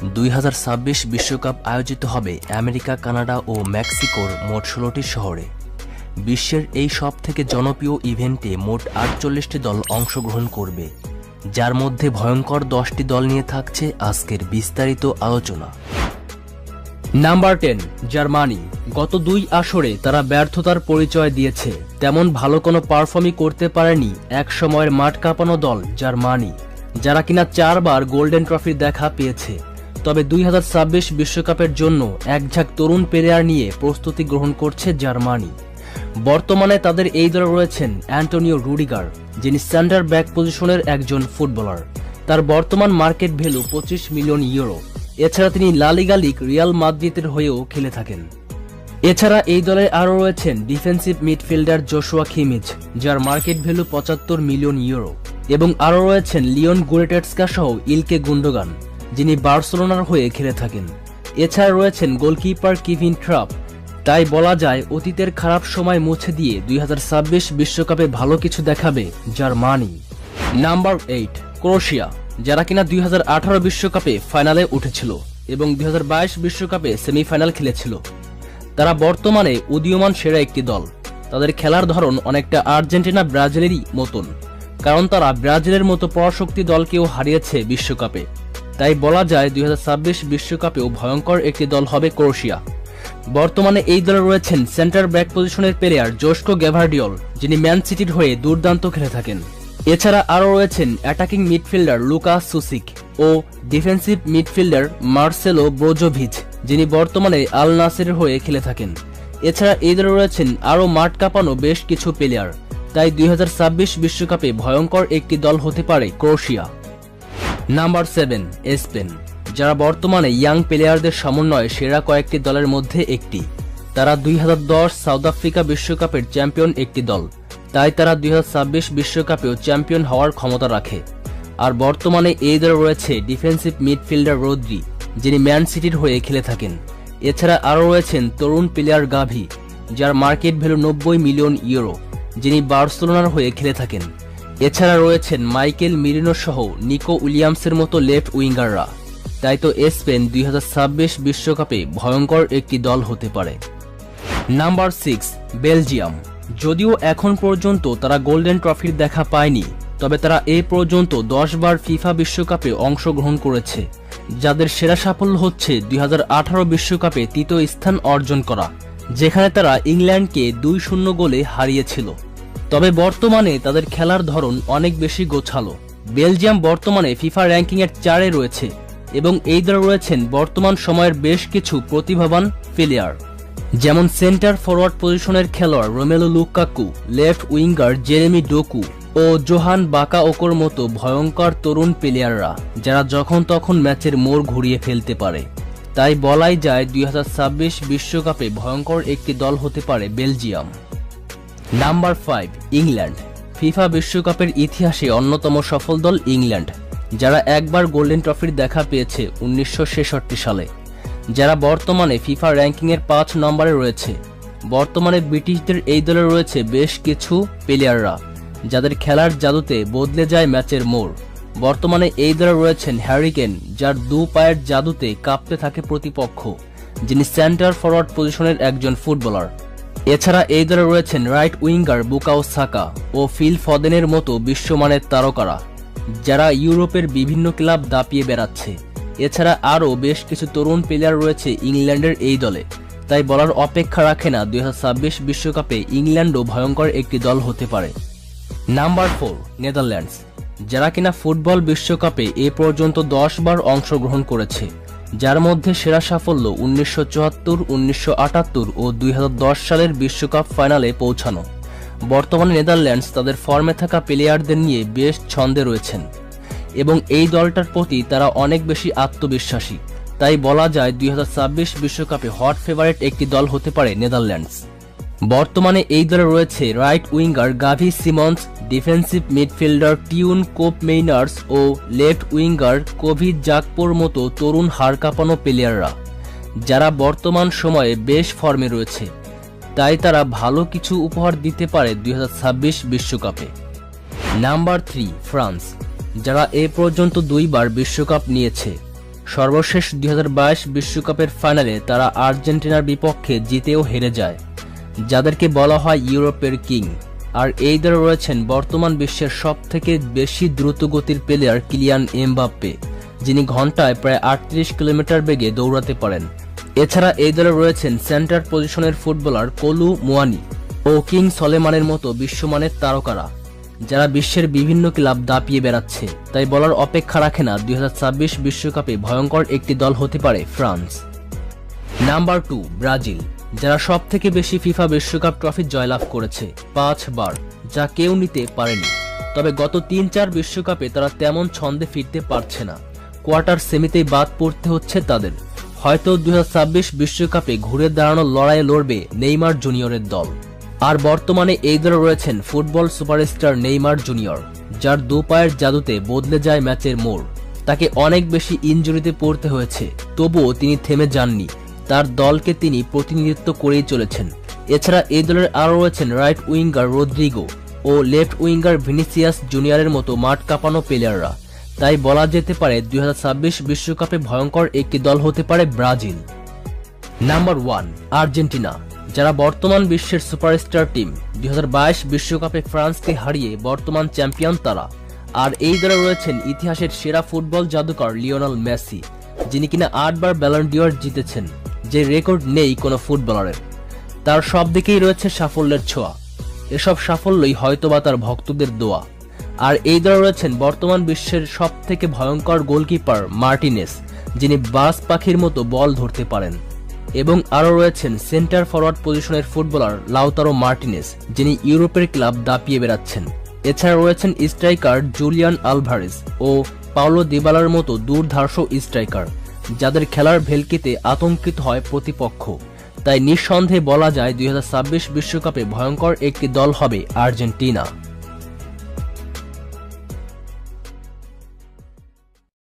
2026 বিশ্বকাপ আয়োজিত হবে আমেরিকা, কানাডা ও মেক্সিকোর মোট 16টি শহরে। বিশ্বের এই সব থেকে জনপ্রিয় ইভেন্টে মোট 48টি দল অংশগ্রহণ করবে, যার মধ্যে ভয়ঙ্কর 10টি দল নিয়ে থাকছে আজকের বিস্তারিত আলোচনা। Number 10, Germany. গত 2 আসরে তারা ব্যর্থতার পরিচয় দিয়েছে, তেমন ভালো কোনো পারফর্মই করতে পারেনি এক সময়ের মাঠ কাঁপানো দল জার্মানি, যারা কিনা 4 বার গোল্ডেন ট্রফির দেখা পেয়েছে। তবে 2026 বিশ্বকাপের জন্য একঝাঁক তরুণ প্লেয়ার নিয়ে প্রস্তুতি গ্রহণ করছে জার্মানি। বর্তমানে তাদের এই দলে রয়েছেন অ্যান্টোনিও রুডিগার, যিনি সেন্টার ব্যাক পজিশনের একজন ফুটবলার। তার বর্তমান মার্কেট ভ্যালু 25 মিলিয়ন ইউরো। এছাড়া তিনি লা লিগা লীগ রিয়াল মাদ্রিদের হয়েও খেলে থাকেন। এছাড়া এই দলে আরও রয়েছেন ডিফেন্সিভ মিডফিল্ডার জোশুয়া কিমিচ, যার মার্কেট ভ্যালু 75 মিলিয়ন ইউরো, এবং আরও রয়েছেন লিওন গোরেটেটস্কা সহ ইলকে গুন্ডোগান, যিনি বার্সেলোনার হয়ে খেলে থাকেন। এছাড়া রয়েছেন গোলকিপার কেভিন ট্রাপ। তাই বলা যায় অতীতের খারাপ সময় মুছে দিয়ে 2026 বিশ্বকাপে ভালো কিছু দেখাবে জার্মানি। নাম্বার 8, ক্রোয়েশিয়া, যারা কিনা 2018 বিশ্বকাপে ফাইনালে উঠেছিল এবং 2022 বিশ্বকাপে সেমিফাইনাল খেলেছিল। তারা বর্তমানে উদীয়মান সেরা একটি দল। তাদের খেলার ধরন অনেকটা আর্জেন্টিনা ব্রাজিলেরই মতন, কারণ তারা ব্রাজিলের মতো পরাশক্তি দলকেও হারিয়েছে বিশ্বকাপে। তাই বলা যায় 2026 বিশ্বকাপেও ভয়ঙ্কর একটি দল হবে ক্রোয়েশিয়া। বর্তমানে এই দলে রয়েছেন সেন্টার ব্যাক পজিশনের প্লেয়ার জোস্কো গ্যাভার্ডিওল, যিনি ম্যান সিটির হয়ে দুর্দান্ত খেলে থাকেন। এছাড়া আরও রয়েছেন অ্যাটাকিং মিডফিল্ডার লুকাস সুসিক ও ডিফেন্সিভ মিডফিল্ডার মার্সেলো ব্রোজোভিচ, যিনি বর্তমানে আল নাসেরের হয়ে খেলে থাকেন। এছাড়া এই দলে রয়েছেন আরও মাঠ কাঁপানো বেশ কিছু প্লেয়ার। তাই 2026 বিশ্বকাপে ভয়ঙ্কর একটি দল হতে পারে ক্রোয়েশিয়া। নাম্বার 7, স্পেন, যারা বর্তমানে ইয়াং প্লেয়ারদের সমন্বয়ে সেরা কয়েকটি দলের মধ্যে একটি। তারা 2010 সাউথ আফ্রিকা বিশ্বকাপের চ্যাম্পিয়ন একটি দল, তাই তারা 2026 বিশ্বকাপেও চ্যাম্পিয়ন হওয়ার ক্ষমতা রাখে। আর বর্তমানে এই দলে রয়েছে ডিফেন্সিভ মিডফিল্ডার রদ্রি, যিনি ম্যান সিটির হয়ে খেলে থাকেন। এছাড়া আরও রয়েছেন তরুণ প্লেয়ার গাভি, যার মার্কেট ভ্যালু 90 মিলিয়ন ইউরো, যিনি বার্সেলোনার হয়ে খেলে থাকেন। এছাড়া রয়েছেন মাইকেল মেরিনো সহ নিকো উইলিয়ামসের মতো লেফট উইঙ্গাররা। তাই তো স্পেন 2026 বিশ্বকাপে ভয়ঙ্কর একটি দল হতে পারে। Number 6, Belgium. যদিও এখন পর্যন্ত তারা গোল্ডেন ট্রফির দেখা পায়নি, তবে তারা এ পর্যন্ত 10 বার ফিফা বিশ্বকাপে অংশগ্রহণ করেছে, যাদের সেরা সাফল্য হচ্ছে 2018 বিশ্বকাপে 3য় স্থান অর্জন করা, যেখানে তারা ইংল্যান্ডকে 2-0 গোলে হারিয়েছিল। তবে বর্তমানে তাদের খেলার ধরন অনেক বেশি গোছালো। বেলজিয়াম বর্তমানে ফিফা র্যাঙ্কিংয়ের 4-এ রয়েছে এবং এই দলে রয়েছেন বর্তমান সময়ের বেশ কিছু প্রতিভাবান প্লেয়ার, যেমন সেন্টার ফরওয়ার্ড পজিশনের খেলোয়াড় Romelu Lukaku, left winger Jeremy Doku ও জোহান বাকাওকোর মতো ভয়ঙ্কর তরুণ প্লেয়াররা, যারা যখন তখন ম্যাচের মোড় ঘুরিয়ে ফেলতে পারে। তাই বলাই যায় 2026 বিশ্বকাপে ভয়ঙ্কর একটি দল হতে পারে বেলজিয়াম। Number 5, England. ফিফা বিশ্বকাপের ইতিহাসে অন্যতম সফল দল ইংল্যান্ড, যারা একবার গোল্ডেন ট্রফির দেখা পেয়েছে 1966 সালে, যারা বর্তমানে ফিফা র্যাঙ্কিংয়ের 5 নম্বরে রয়েছে। বর্তমানে ব্রিটিশদের এই দলে রয়েছে বেশ কিছু প্লেয়াররা, যাদের খেলার জাদুতে বদলে যায় ম্যাচের মোড়। বর্তমানে এই দলে রয়েছেন হ্যারি কেন, যার 2 পায়ের জাদুতে কাঁপতে থাকে প্রতিপক্ষ, যিনি সেন্টার ফরওয়ার্ড পজিশনের একজন ফুটবলার। এছাড়া এই দলে রয়েছেন রাইট উইঙ্গার বুকাও সাকা ও ফিল ফদেনের মতো বিশ্বমানের তারকারা, যারা ইউরোপের বিভিন্ন ক্লাব দাপিয়ে বেড়াচ্ছে। এছাড়া আরও বেশ কিছু তরুণ প্লেয়ার রয়েছে ইংল্যান্ডের এই দলে। তাই বলার অপেক্ষা রাখে না 2026 বিশ্বকাপে ইংল্যান্ডও ভয়ঙ্কর একটি দল হতে পারে। নাম্বার 4, নেদারল্যান্ডস, যারা কিনা ফুটবল বিশ্বকাপে এ পর্যন্ত 10 বার অংশগ্রহণ করেছে, যার মধ্যে সেরা সাফল্য 1974, 1978 ও 2010 সালের বিশ্বকাপ ফাইনালে পৌঁছানো। বর্তমানে নেদারল্যান্ডস তাদের ফর্মে থাকা প্লেয়ারদের নিয়ে বেশ ছন্দে রয়েছেন এবং এই দলটার প্রতি তারা অনেক বেশি আত্মবিশ্বাসী। তাই বলা যায় 2026 বিশ্বকাপে হট ফেভারিট একটি দল হতে পারে নেদারল্যান্ডস। বর্তমানে এই দলে রয়েছে রাইট উইঙ্গার গাভি সিমন্স, ডিফেন্সিভ মিডফিল্ডার টিউন কোপ মেইনার্স ও লেফট উইঙ্গার কোভি জাকপোর মতো তরুণ হাড় কাঁপানো প্লেয়াররা, যারা বর্তমান সময়ে বেশ ফর্মে রয়েছে। তাই তারা ভালো কিছু উপহার দিতে পারে 2026 বিশ্বকাপে। নাম্বার 3, ফ্রান্স, যারা এ পর্যন্ত 2 বার বিশ্বকাপ নিয়েছে। সর্বশেষ 2022 বিশ্বকাপের ফাইনালে তারা আর্জেন্টিনার বিপক্ষে জিতেও হেরে যায়, যাদেরকে বলা হয় ইউরোপের কিং। আর এই দলে রয়েছেন বর্তমান বিশ্বের সবথেকে বেশি দ্রুতগতির প্লেয়ার কিলিয়ান এমবাপ্পে, যিনি ঘন্টায় প্রায় 38 কিলোমিটার বেগে দৌড়াতে পারেন। এছাড়া এই দলে রয়েছেন সেন্টার পজিশনের ফুটবলার কলু মুয়ানি ও কিং সলেমানের মতো বিশ্বমানের তারকারা, যারা বিশ্বের বিভিন্ন ক্লাব দাপিয়ে বেড়াচ্ছে। তাই বলার অপেক্ষা রাখে না 2026 বিশ্বকাপে ভয়ঙ্কর একটি দল হতে পারে ফ্রান্স। নাম্বার 2, ব্রাজিল, যারা সবথেকে বেশি ফিফা বিশ্বকাপ ট্রফি জয়লাভ করেছে 5 বার, যা কেউ নিতে পারেনি। তবে গত 3-4 বিশ্বকাপে তারা তেমন ছন্দে ফিরতে পারছে না, কোয়ার্টার সেমিতেই বাদ পড়তে হচ্ছে তাদের। হয়তো 2026 বিশ্বকাপে ঘুরে দাঁড়ানোর লড়াইয়ে লড়বে নেইমার জুনিয়রের দল। আর বর্তমানে এই দলে রয়েছেন ফুটবল সুপারস্টার নেইমার জুনিয়র, যার দু পায়ের জাদুতে বদলে যায় ম্যাচের মোড়। তাকে অনেক বেশি ইনজুরিতে পড়তে হয়েছে, তবুও তিনি থেমে যাননি, তার দলকে তিনি প্রতিনিধিত্ব করেই চলেছেন। এছাড়া এই দলের আরও রয়েছেন রাইট উইঙ্গার রদ্রিগো ও লেফট উইঙ্গার ভিনিসিয়াস জুনিয়রের মতো মাঠ কাঁপানো প্লেয়াররা। তাই বলা যেতে পারে 2026 বিশ্বকাপে ভয়ঙ্কর একটি দল হতে পারে ব্রাজিল। নাম্বার 1, আর্জেন্টিনা, যারা বর্তমান বিশ্বের সুপারস্টার টিম। 2022 বিশ্বকাপে ফ্রান্সকে হারিয়ে বর্তমান চ্যাম্পিয়ন তারা। আর এই দলে রয়েছেন ইতিহাসের সেরা ফুটবল জাদুকর লিওনেল মেসি, যিনি কিনা 8 বার ব্যালন ডি'অর জিতেছেন, যে রেকর্ড নেই কোনো ফুটবলারের। তার সব দিকেই রয়েছে সাফল্যের ছোঁয়া, এসব সাফল্যই হয়তোবা তার ভক্তদের দোয়া। আর এই দলে রয়েছেন বর্তমান বিশ্বের সব থেকে ভয়ঙ্কর গোলকিপার মার্টিনেস, যিনি বাজ পাখির মতো বল ধরতে পারেন। এবং আরও রয়েছেন সেন্টার ফরওয়ার্ড পজিশনের ফুটবলার লাউতারো মার্টিনেস, যিনি ইউরোপের ক্লাব দাপিয়ে বেড়াচ্ছেন। এছাড়া রয়েছেন স্ট্রাইকার জুলিয়ান আলভারেজ ও পাওলো দিবালার মতো দুর্ধর্ষ স্ট্রাইকার, যাদের খেলার ভেলকিতে আতঙ্কিত হয় প্রতিপক্ষ। তাই নিঃসন্দেহে বলা যায় 2026 বিশ্বকাপে ভয়ঙ্কর একটি দল হবে আর্জেন্টিনা।